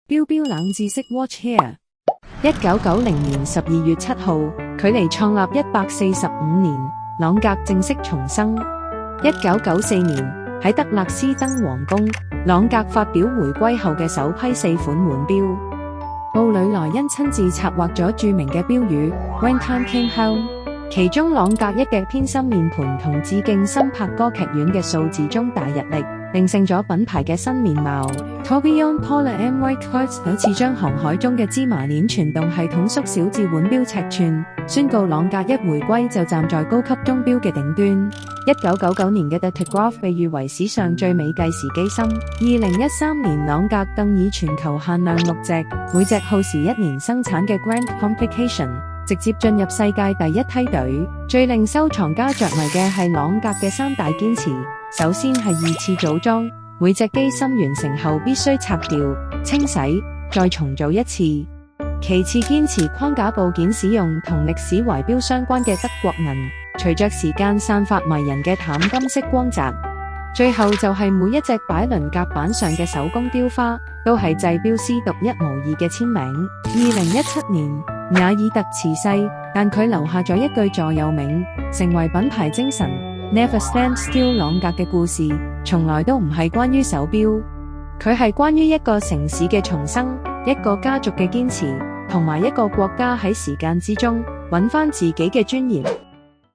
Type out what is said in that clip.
標標冷知識 Watch Here。1990年12月7號，距離創立145年，朗格正式重生。1994年，喺德勒斯登皇宮，朗格發表回歸後嘅首批4款腕錶。布呂萊恩親自策劃咗著名嘅標語 When Time Came Home， 其中朗格一嘅偏心面盤同致敬新柏歌劇院嘅數字中大日曆，定性咗品牌嘅新面貌。Tourbillon Paula M White Quartz 首次將航海中嘅芝麻鏈傳動系統縮小至腕錶尺寸，宣告朗格一回歸就站在高級鐘錶嘅頂端。1999年嘅 The Telegraph 被譽為史上最美計時機芯。2013年，朗格更以全球限量6隻，每隻耗時1年生產嘅 Grand Complication， 直接進入世界第一梯隊。最令收藏家着迷嘅係朗格嘅3大堅持。首先係2次組裝，每隻機芯完成後必須拆掉、清洗，再重做1次。其次堅持框架部件使用同歷史懷錶相關嘅德國銀，隨着時間散發迷人嘅淡金色光澤。最後就係每一隻擺輪甲板上嘅手工雕花，都係製錶師獨一無二嘅簽名。2017年，雅爾特辭世，但佢留下咗一句座右銘，成為品牌精神。Never stand still。朗格嘅故事從來都唔係關於手錶，佢係關於一個城市嘅重生，一個家族嘅堅持，同埋一個國家喺時間之中揾返自己嘅尊嚴。